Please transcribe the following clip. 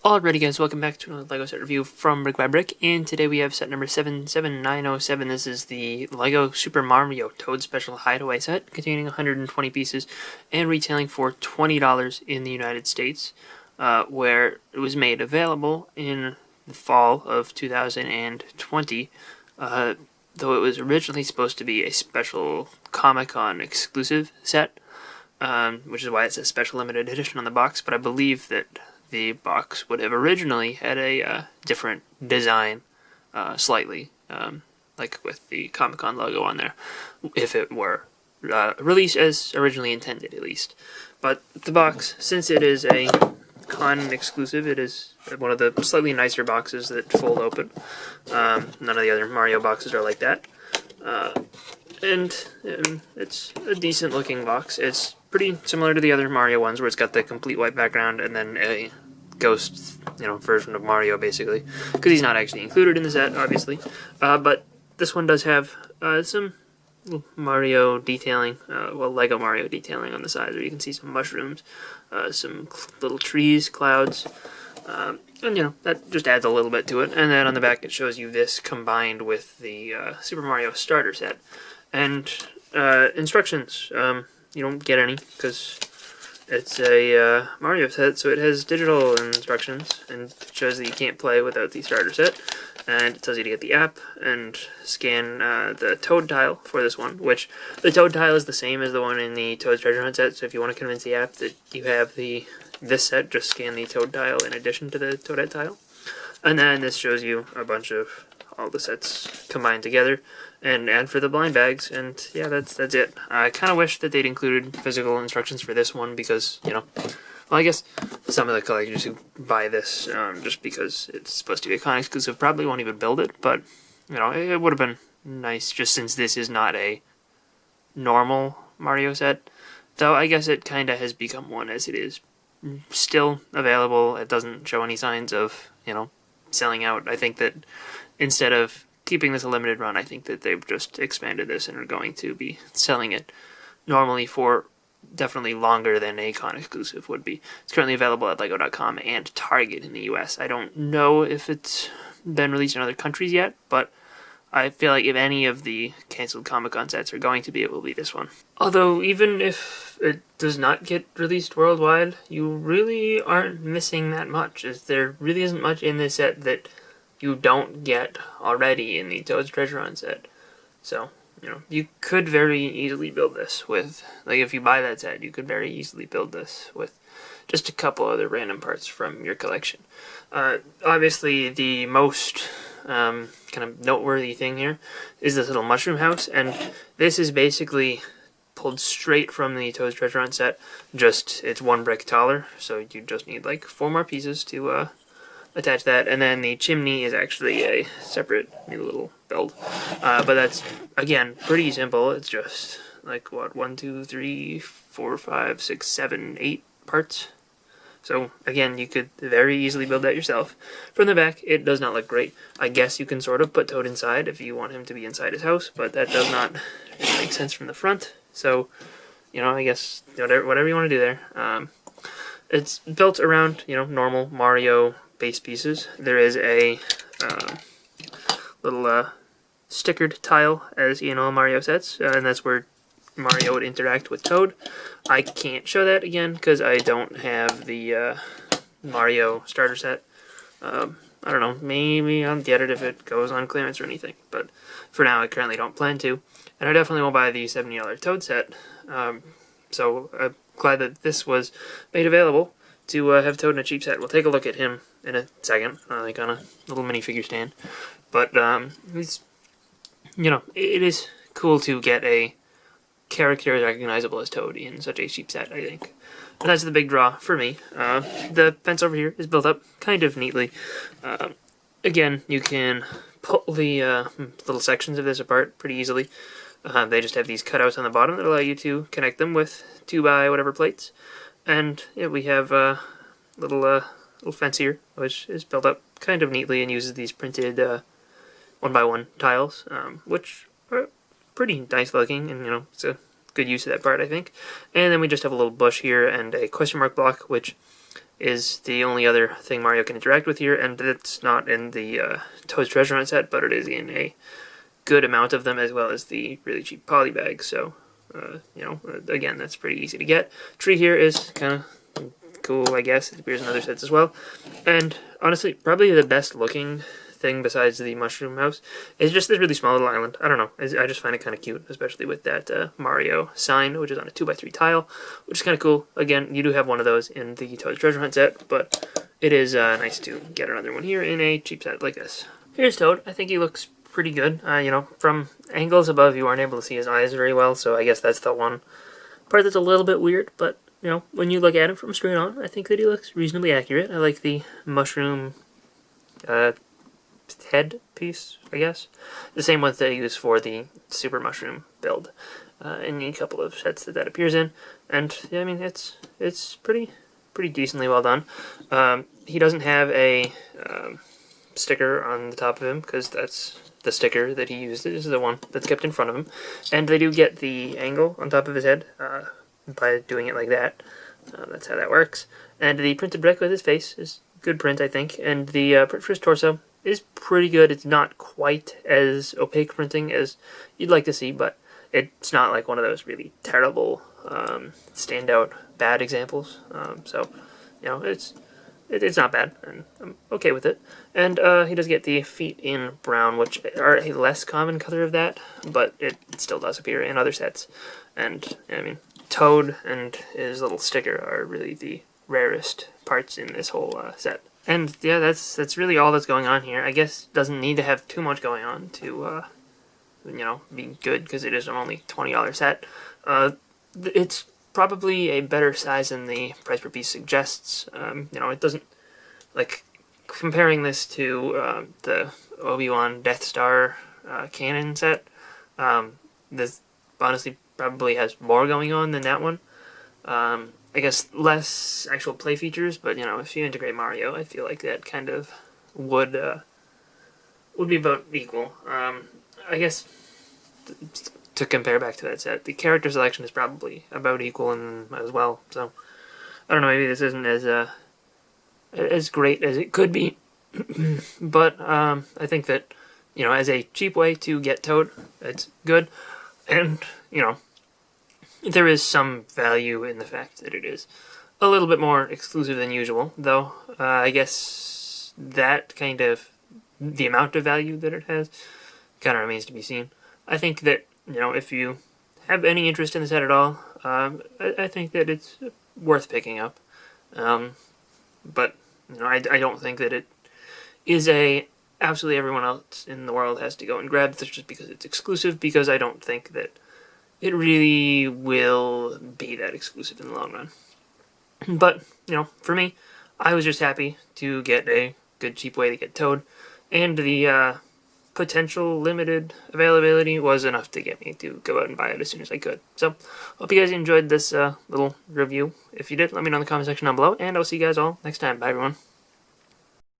Alrighty guys, welcome back to another LEGO set review from BrickByBrick, and today we have set number 77907. This is the LEGO Super Mario Toad Special Hideaway set, containing 120 pieces, and retailing for $20 in the United States, where it was made available in the fall of 2020, though it was originally supposed to be a special Comic-Con exclusive set, which is why it says special limited edition on the box, but I believe that the box would have originally had a different design, slightly, like with the Comic-Con logo on there, if it were released as originally intended, at least. But the box, since it is a con exclusive, it is one of the slightly nicer boxes that fold open. None of the other Mario boxes are like that. And it's a decent looking box. It's pretty similar to the other Mario ones, where it's got the complete white background and then a ghost, version of Mario, basically, because he's not actually included in the set, obviously. But this one does have some Mario detailing, Lego Mario detailing on the sides, where you can see some mushrooms, some little trees, clouds, and that just adds a little bit to it. And then on the back it shows you this combined with the Super Mario starter set. And instructions, you don't get any, because it's a Mario set, so it has digital instructions, and it shows that you can't play without the starter set, and it tells you to get the app and scan the Toad tile for this one, which the Toad tile is the same as the one in the Toad's Treasure Hunt set, so if you want to convince the app that you have this set, just scan the Toad tile in addition to the Toadette tile. And then this shows you a bunch of all the sets combined together, and for the blind bags, and yeah, that's it. I kind of wish that they'd included physical instructions for this one, because, well, I guess some of the collectors who buy this just because it's supposed to be a con exclusive probably won't even build it, but, it would have been nice, just since this is not a normal Mario set, though I guess it kind of has become one as it is still available. It doesn't show any signs of, selling out. I think that instead of keeping this a limited run, I think that they've just expanded this and are going to be selling it normally for definitely longer than a con exclusive would be. It's currently available at LEGO.com and Target in the US. I don't know if it's been released in other countries yet, but I feel like if any of the canceled Comic-Con sets are going to be, it will be this one. Although, even if it does not get released worldwide, you really aren't missing that much, as there really isn't much in this set that you don't get already in the Toad's Treasure Hunt set. So, you could very easily build this with, if you buy that set, you could very easily build this with just a couple other random parts from your collection. Obviously, the most kind of noteworthy thing here is this little mushroom house, and this is basically pulled straight from the Toad's Treasure Hunt set, just it's one brick taller, so you just need 4 more pieces to attach that, and then the chimney is actually a separate new little build. But that's, again, pretty simple. It's just 1, 2, 3, 4, 5, 6, 7, 8 parts. So again, you could very easily build that yourself. From the back, it does not look great. I guess you can sort of put Toad inside if you want him to be inside his house, but that does not really make sense from the front. So, I guess whatever you want to do there. It's built around, normal Mario base pieces. There is a little stickered tile, as in all Mario sets, and that's where Mario would interact with Toad. I can't show that again because I don't have the Mario starter set. I don't know, maybe I'll get it if it goes on clearance or anything, but for now I currently don't plan to, and I definitely won't buy the $70 Toad set. So I'm glad that this was made available to have Toad in a cheap set. We'll take a look at him in a second, on a little minifigure stand. But he's, it is cool to get a character as recognizable as Toad in such a cheap set, I think. And that's the big draw for me. The fence over here is built up kind of neatly. Again, you can pull the little sections of this apart pretty easily. They just have these cutouts on the bottom that allow you to connect them with 2x whatever plates. And yeah, we have a little fence here, which is built up kind of neatly and uses these printed 1x1 tiles, which are pretty nice looking, and it's a good use of that part, I think. And then we just have a little bush here and a question mark block, which is the only other thing Mario can interact with here, and it's not in the Toad's Treasure Hunt set, but it is in a good amount of them, as well as the really cheap polybags. So, again, that's pretty easy to get. Tree here is kind of cool, I guess. It appears in other sets as well. And honestly, probably the best looking thing besides the mushroom house is just this really small little island. I don't know. I just find it kind of cute, especially with that Mario sign, which is on a 2x3 tile, which is kind of cool. Again, you do have one of those in the Toad's Treasure Hunt set, but it is nice to get another one here in a cheap set like this. Here's Toad. I think he looks pretty good. From angles above, you aren't able to see his eyes very well, so I guess that's the one part that's a little bit weird, but when you look at him from straight on, I think that he looks reasonably accurate. I like the mushroom head piece, I guess. The same one that they use for the Super Mushroom build in a couple of sets that appears in. And, yeah, I mean, it's pretty decently well done. He doesn't have a sticker on the top of him, because that's the sticker that he used. This is the one that's kept in front of him. And they do get the angle on top of his head by doing it like that. That's how that works. And the printed brick with his face is good print, I think. And the print for his torso is pretty good. It's not quite as opaque printing as you'd like to see, but it's not like one of those really terrible standout bad examples. So it's not bad, and I'm okay with it. And he does get the feet in brown, which are a less common color of that, but it still does appear in other sets. And I mean, Toad and his little sticker are really the rarest parts in this whole set. And yeah, that's really all that's going on here. I guess it doesn't need to have too much going on to be good, because it is an only $20 set. It's probably a better size than the price per piece suggests. It doesn't, like, comparing this to the Obi-Wan Death Star canon set, this honestly probably has more going on than that one. I guess less actual play features, but if you integrate Mario, I feel like that kind of would be about equal. I guess to compare back to that set, the character selection is probably about equal as well. So I don't know, maybe this isn't as great as it could be, but I think that as a cheap way to get Toad, it's good, and there is some value in the fact that it is a little bit more exclusive than usual, though I guess that kind of, the amount of value that it has kind of remains to be seen. I think that, if you have any interest in the set at all, I think that it's worth picking up. But, I don't think that it is absolutely everyone else in the world has to go and grab this just because it's exclusive, because I don't think that it really will be that exclusive in the long run. But, for me, I was just happy to get a good cheap way to get Toad, and the potential limited availability was enough to get me to go out and buy it as soon as I could. So, hope you guys enjoyed this little review. If you did, let me know in the comment section down below, and I'll see you guys all next time. Bye, everyone.